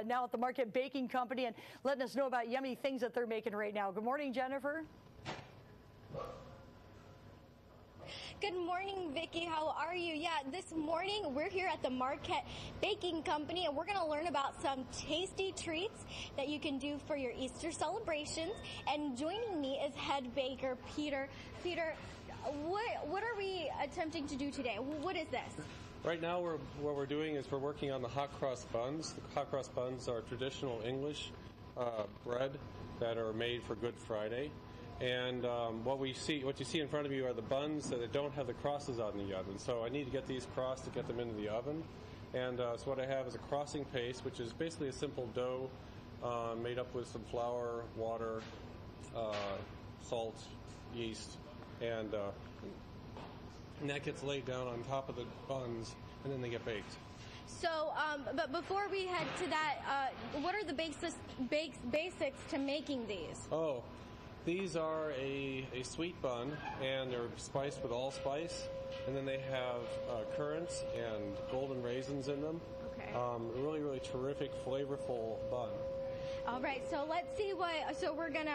now at the Market Baking Company and letting us know about yummy things that they're making right now. Good morning, Jennifer. Good morning, Vicki. How are you? Yeah, this morning we're here at the Marquette Baking Company, and we're going to learn about some tasty treats that you can do for your Easter celebrations. And joining me is head baker Peter. Peter, what are we attempting to do today? What is this? Right now, what we're doing is we're working on the hot cross buns. The hot cross buns are traditional English bread that are made for Good Friday. And what you see in front of you are the buns that don't have the crosses on the oven. So I need to get these crossed to get them into the oven. And so what I have is a crossing paste, which is basically a simple dough made up with some flour, water, salt, yeast, and that gets laid down on top of the buns, and then they get baked. So, but before we head to that, what are the basics to making these? Oh. These are a sweet bun, and they're spiced with allspice, and then they have currants and golden raisins in them. Okay. Really, really terrific, flavorful bun. All right, so let's see so we're going to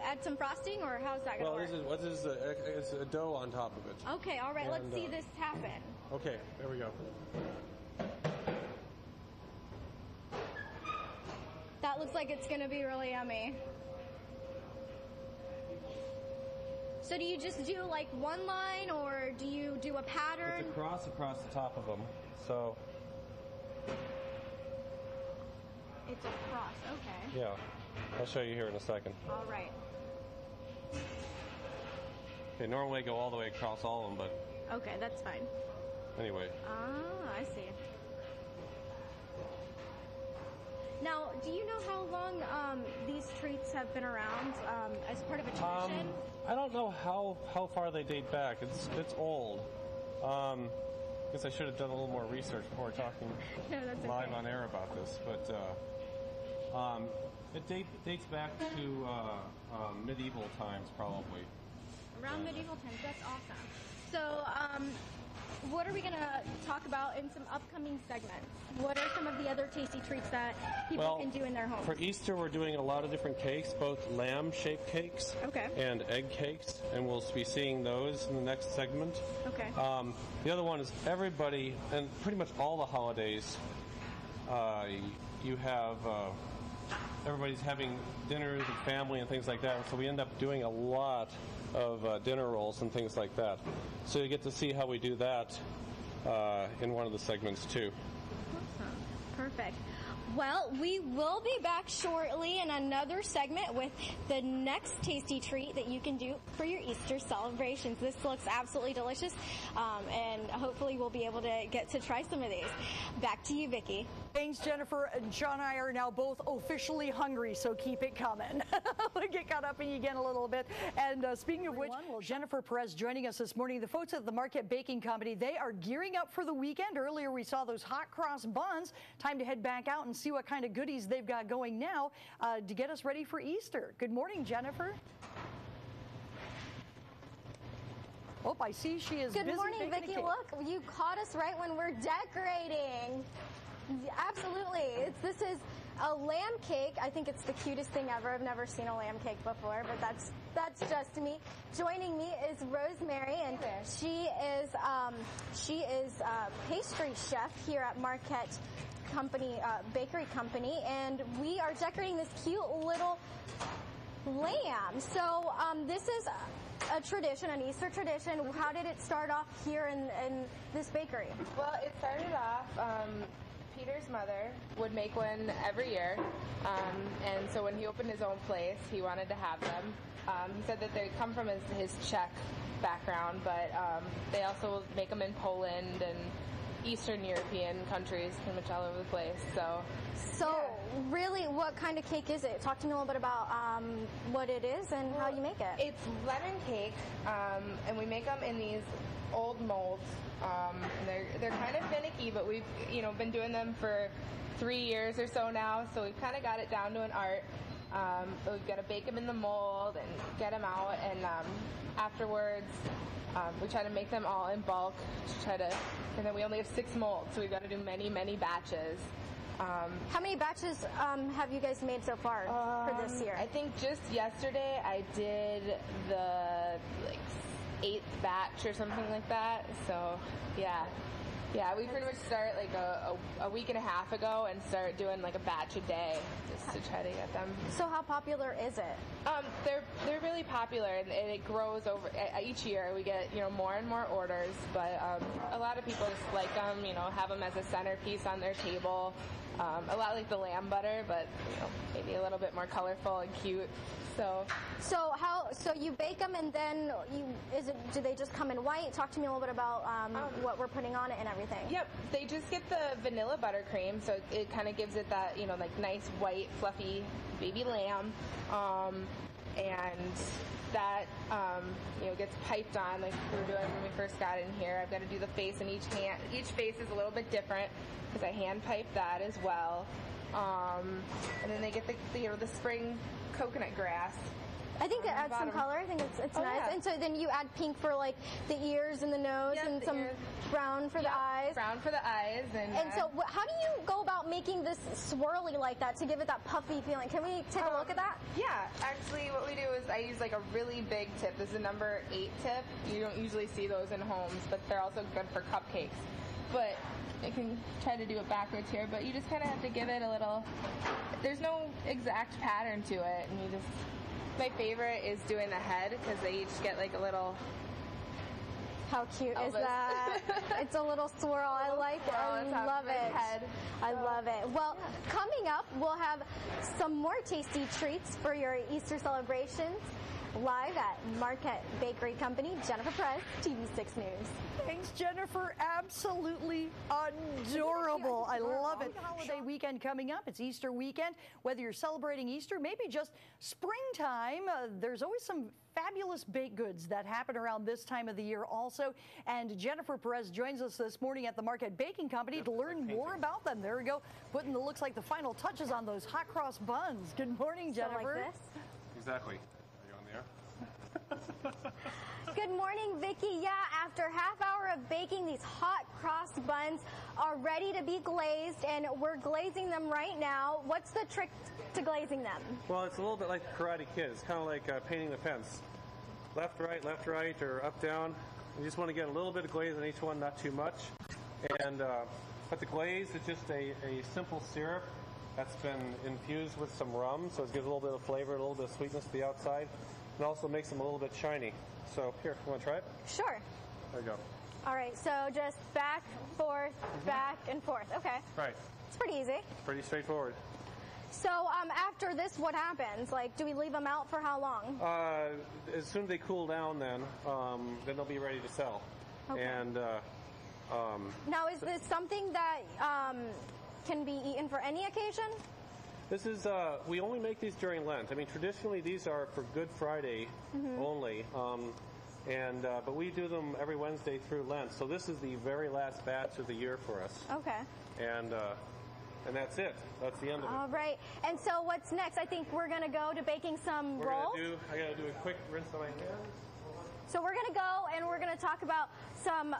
add some frosting, or how's that going to work? It's a dough on top of it. Okay, all right, let's see this happen. Okay, there we go. That looks like it's going to be really yummy. So do you just do like one line, or do you do a pattern? It's a cross across the top of them. So it's a cross, okay. Yeah, I'll show you here in a second. All right. Okay, normally I go all the way across all of them, but... Okay, that's fine. Anyway. Ah, I see. Now, do you know how long these treats have been around as part of a tradition? I don't know how far they date back. It's old. I guess I should have done a little more research before talking live on air about this. But it dates back to medieval times, probably. Around medieval times. That's awesome. So, what are we going to talk about in some upcoming segments? What are some of the other tasty treats that people can do in their homes? For Easter, we're doing a lot of different cakes, both lamb-shaped cakes and egg cakes, and we'll be seeing those in the next segment. Okay. The other one is everybody, and pretty much all the holidays, you have... everybody's having dinners with family and things like that, so we end up doing a lot of dinner rolls and things like that. So you get to see how we do that in one of the segments too. Awesome. Perfect. Well, we will be back shortly in another segment with the next tasty treat that you can do for your Easter celebrations. This looks absolutely delicious, and hopefully we'll be able to get to try some of these. Back to you, Vicki. Thanks, Jennifer. John and I are now both officially hungry, so keep it coming. We'll get caught up in you again a little bit. And speaking of which, Jennifer Perez joining us this morning. The folks at the Market Baking Company, they are gearing up for the weekend. Earlier we saw those hot cross buns. Time to head back out and see what kind of goodies they've got going now to get us ready for Easter. Good morning, Jennifer. Oh, I see she is busy. Good morning, Vicki. Look, you caught us right when we're decorating. Absolutely. This is a lamb cake. I think it's the cutest thing ever. I've never seen a lamb cake before, but that's just me. Joining me is Rosemary, and she is a pastry chef here at Marquette Company, Bakery Company, and we are decorating this cute little lamb. So this is a tradition, an Easter tradition. How did it start off here in this bakery? Well, it started off, Peter's mother would make one every year, and so when he opened his own place, he wanted to have them. He said that they come from his Czech background, but they also make them in Poland and Eastern European countries, pretty much all over the place. So really, what kind of cake is it? Talk to me a little bit about what it is and how you make it. It's lemon cake, and we make them in these old molds. They're kind of finicky, but we've been doing them for 3 years or so now, so we've kind of got it down to an art. But we've got to bake them in the mold and get them out, and afterwards we try to make them all in bulk. And then we only have 6 molds, so we've got to do many batches. How many batches have you guys made so far for this year? I think just yesterday I did the 8th batch or something like that. So yeah, we pretty much start like a week and a half ago and start doing like a batch a day just to try to get them. So how popular is it? They're really popular, and it grows over each year. We get more and more orders, but a lot of people just like them. Have them as a centerpiece on their table. A lot like the lamb butter, but maybe a little bit more colorful and cute. So you bake them and then do they just come in white? Talk to me a little bit about what we're putting on it and everything. Yep, they just get the vanilla buttercream, so it kind of gives it that like nice white fluffy baby lamb, and that gets piped on like we were doing when we first got in here. I've got to do the face in each hand. Each face is a little bit different because I hand pipe that as well, and then they get the spring coconut grass. I think it adds some color. I think it's nice. Yeah. And so then you add pink for like the ears and the nose, and some brown for the eyes. Brown for the eyes. And so how do you go about making this swirly like that to give it that puffy feeling? Can we take a look at that? Yeah, actually what we do is I use like a really big tip. This is a number 8 tip. You don't usually see those in homes, but they're also good for cupcakes. But I can try to do it backwards here, but you just kind of have to give it a little, there's no exact pattern to it, and you just, my favorite is doing the head, because they each get like a little, how cute Elvis. is that? It's a little swirl. I like it. I love it. Head. I love it. Well, coming up, we'll have some more tasty treats for your Easter celebrations. Live at Marquette Bakery Company, Jennifer Perez, TV6 News. Thanks, Jennifer. Absolutely adorable. I love it. Holiday weekend coming up. It's Easter weekend. Whether you're celebrating Easter, maybe just springtime, there's always some fabulous baked goods that happen around this time of the year also. And Jennifer Perez joins us this morning at the Marquette Baking Company to learn more about them. There we go, putting the looks like the final touches on those hot cross buns. Good morning, Jennifer. Like this? Exactly. Good morning, Vicki. Yeah, after half hour of baking, these hot cross buns are ready to be glazed, and we're glazing them right now. What's the trick to glazing them? Well, it's a little bit like Karate Kid. It's kind of like painting the fence. Left, right, or up, down. You just want to get a little bit of glaze on each one, not too much. And but the glaze is just a simple syrup that's been infused with some rum, so it gives a little bit of flavor, a little bit of sweetness to the outside. And also makes them a little bit shiny. So here, you want to try it? Sure. There you go. All right, so just back, forth, back, and forth. Okay. Right. It's pretty easy. Pretty straightforward. So after this, what happens? Like, do we leave them out for how long? As soon as they cool down, then they'll be ready to sell. Okay. And now, is this something that can be eaten for any occasion? this is, we only make these during Lent. I mean, traditionally these are for Good Friday only. But we do them every Wednesday through Lent. So this is the very last batch of the year for us. Okay. And that's it. That's the end of it. All right. And so what's next? I think we're going to go to baking some rolls. I got to do a quick rinse on my hands. So we're going to go and we're going to talk about some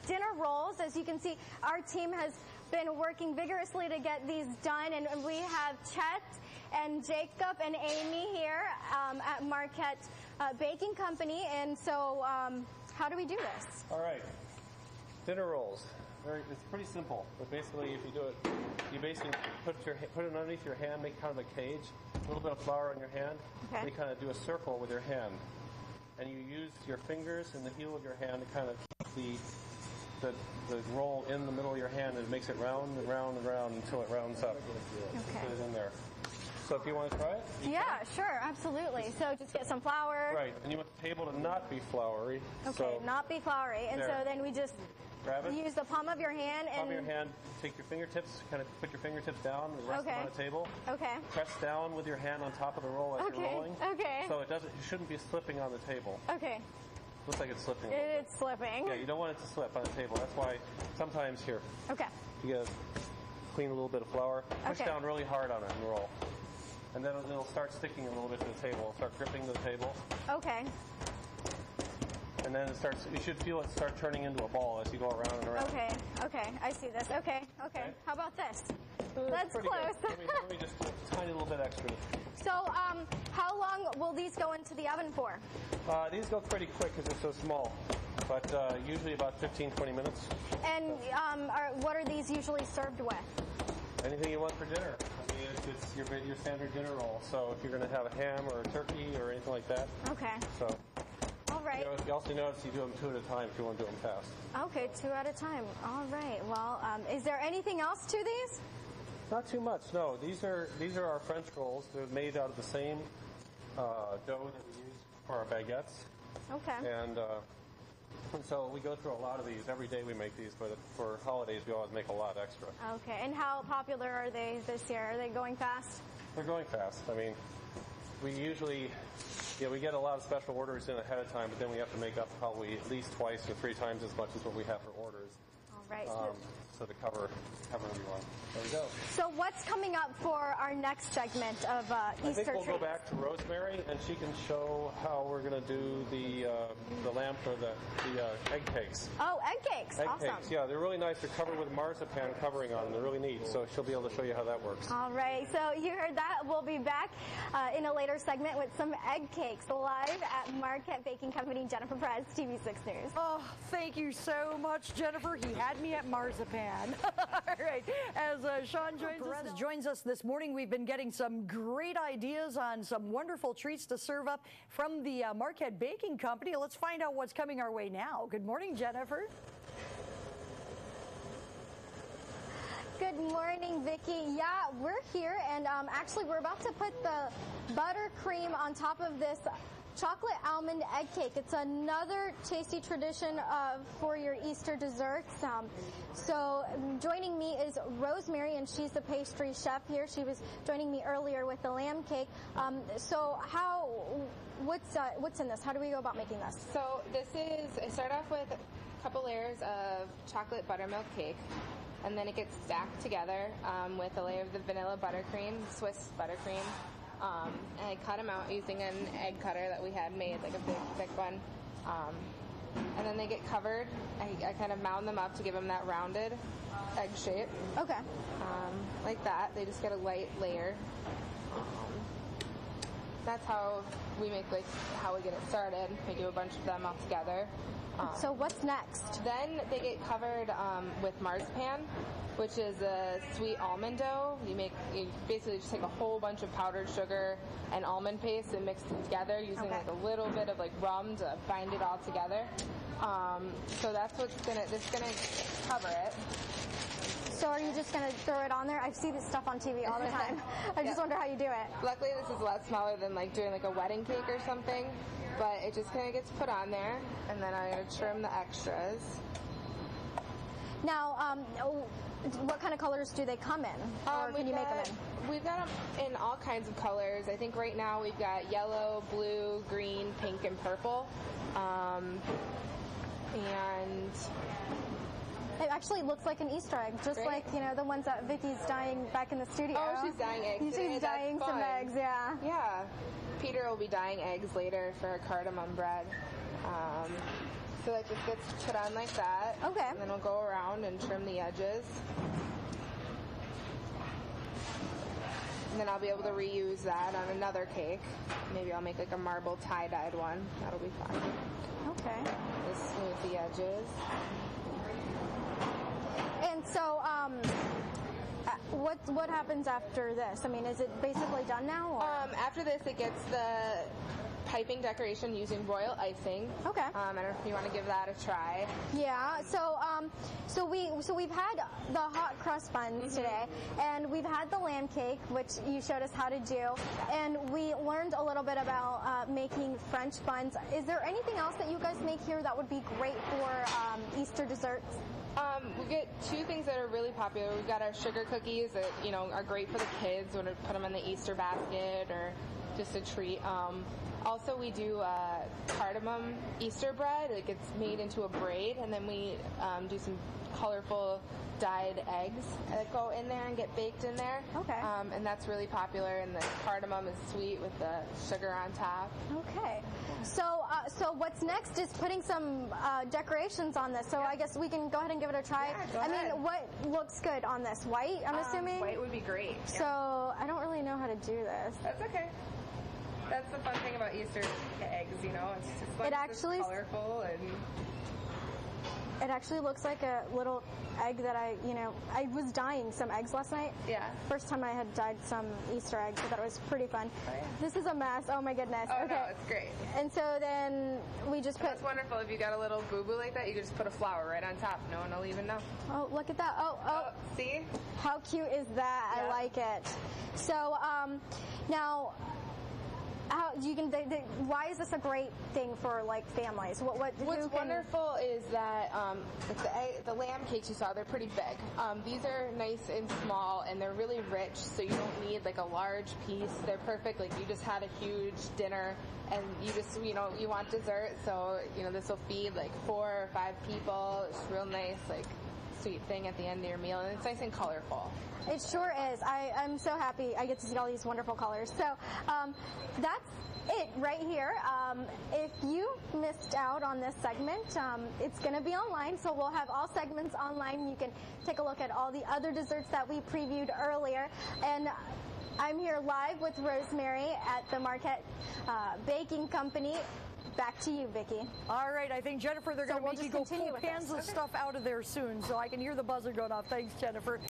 dinner rolls. As you can see, our team has been working vigorously to get these done, and we have Chet and Jacob and Amy here at Marquette Baking Company. And so how do we do this? All right. Dinner rolls. It's pretty simple, but basically if you do it, you basically put it underneath your hand, make kind of a cage, a little bit of flour on your hand, and you kind of do a circle with your hand. And you use your fingers and the heel of your hand to kind of keep the roll in the middle of your hand, and it makes it round and round and round until it rounds up. Okay. Put it in there. So if you want to try it? Yeah, sure, absolutely. So just get some flour. Right, and you want the table to not be floury. Okay, so not be floury. And so then we just grab it. Use the palm of your hand and... Palm of your hand, take your fingertips, kind of put your fingertips down and rest them on the table. Okay. Press down with your hand on top of the roll as you're rolling. Okay. So it shouldn't be slipping on the table. Okay. Looks like it's slipping. It's slipping. Yeah, you don't want it to slip on the table. That's why sometimes here. Okay. You gotta clean a little bit of flour. Push down really hard on it and roll. And then it'll start sticking a little bit to the table. It'll start gripping the table. Okay. And then you should feel it start turning into a ball as you go around and around. Okay, I see this. Okay. How about this? That's pretty close. good. Let me just do a tiny little bit extra. So, how long will these go into the oven for? These go pretty quick because they're so small, but usually about 15-20 minutes. And what are these usually served with? Anything you want for dinner. I mean, it's your standard dinner roll. So if you're going to have a ham or a turkey or anything like that. Okay. So. All right. You also notice you do them 2 at a time if you want to do them fast. Okay, 2 at a time. All right. Well, is there anything else to these? Not too much, no. These are our French rolls. They're made out of the same dough that we use for our baguettes. Okay. And so we go through a lot of these. Every day we make these, but for holidays we always make a lot extra. Okay. And how popular are they this year? Are they going fast? They're going fast. I mean, we usually, we get a lot of special orders in ahead of time, but then we have to make up probably at least 2 or 3 times as much as what we have for orders. All right. So to cover everyone. There we go. So what's coming up for our next segment of Easter I think we'll treats? go back to Rosemary, and she can show how we're going to do the lamb for the egg cakes. Oh, egg cakes. Egg Awesome. cakes, yeah, they're really nice. They're covered with marzipan covering on them. They're really neat. So she'll be able to show you how that works. All right. So you heard that. We'll be back in a later segment with some egg cakes live at Marquette Baking Company. Jennifer Perez, TV6 News. Oh, thank you so much, Jennifer. He had me at marzipan. All right. As Sean joins us this morning, we've been getting some great ideas on some wonderful treats to serve up from the Marquette Baking Company. Let's find out what's coming our way now. Good morning, Jennifer. Good morning, Vicki. Yeah, we're here, and actually we're about to put the buttercream on top of this chocolate almond egg cake. It's another tasty tradition for your Easter desserts. So joining me is Rosemary, and she's the pastry chef here. She was joining me earlier with the lamb cake. So what's in this? How do we go about making this? So I start off with a couple layers of chocolate buttermilk cake, and then it gets stacked together with a layer of the vanilla buttercream, Swiss buttercream. And I cut them out using an egg cutter that we had made, like a big, thick one. And then they get covered. I kind of mound them up to give them that rounded egg shape. Okay. Like that. They just get a light layer. That's how we make, how we get it started. We do a bunch of them all together. So what's next? Then they get covered with marzipan, which is a sweet almond dough. You basically just take a whole bunch of powdered sugar and almond paste and mix it together using a little bit of rum to bind it all together. So that's what's gonna cover it. So are you just going to throw it on there? I see this stuff on TV all the time. I just wonder how you do it. Luckily, this is a lot smaller than doing a wedding cake or something, but it just kind of gets put on there, and then I'm going to trim the extras. Now, what kind of colors do they come in? Or can you make them in? We've got them in all kinds of colors. I think right now we've got yellow, blue, green, pink, and purple. And it actually looks like an Easter egg, just like, the ones that Vicky's dyeing back in the studio. Oh, she's dyeing eggs. She's dyeing some eggs, yeah. Yeah. Peter will be dyeing eggs later for cardamom bread. So that just gets put on like that. Okay. And then we'll go around and trim the edges. And then I'll be able to reuse that on another cake. Maybe I'll make a marble tie-dyed one. That'll be fun. Okay. Just smooth the edges. And so, what happens after this? I mean, is it basically done now? Or? After this, it gets the piping decoration using royal icing. Okay. I don't know if you want to give that a try. Yeah. So we've had the hot crust buns today, and we've had the lamb cake, which you showed us how to do, and we learned a little bit about making French buns. Is there anything else that you guys make here that would be great for Easter desserts? We get two things that are really popular. We've got our sugar cookies that, are great for the kids when we put them in the Easter basket or just a treat. Also, we do cardamom Easter bread. It gets made into a braid, and then we do some colorful dyed eggs that go in there and get baked in there. Okay. And that's really popular, and the cardamom is sweet with the sugar on top. Okay. So what's next is putting some decorations on this. So I guess we can go ahead and give it a try. try? Yeah, go I ahead. mean, what looks good on this? White, I'm assuming? White would be great. Yeah. So I don't really know how to do this. That's okay. That's the fun thing about Easter eggs, you know. It's just like it's colorful and. It actually looks like a little egg that I was dyeing some eggs last night. Yeah. First time I had dyed some Easter eggs, so that was pretty fun. Oh, yeah. This is a mess. Oh my goodness. Oh okay. no, it's great. And so then we just put. That's wonderful. If you got a little boo-boo like that, you can just put a flower right on top. No one will even know. Oh, look at that. Oh. See? How cute is that? Yeah. I like it. So now. Why is this a great thing for like families? What's wonderful is that the lamb cakes you saw, they're pretty big. These are nice and small, and they're really rich, so you don't need like a large piece. They're perfect. Like you just had a huge dinner, and you just you want dessert, so this will feed like 4 or 5 people. It's real nice, like sweet thing at the end of your meal, and it's nice and colorful. It sure is. I'm so happy I get to see all these wonderful colors. So that's it right here. If you missed out on this segment, it's going to be online, so we'll have all segments online. You can take a look at all the other desserts that we previewed earlier. And I'm here live with Rosemary at the Marquette Baking Company. Back to you, Vicki. All right, I think, Jennifer, they're going to make you go pull pans of stuff out of there soon, so I can hear the buzzer going off. Thanks, Jennifer.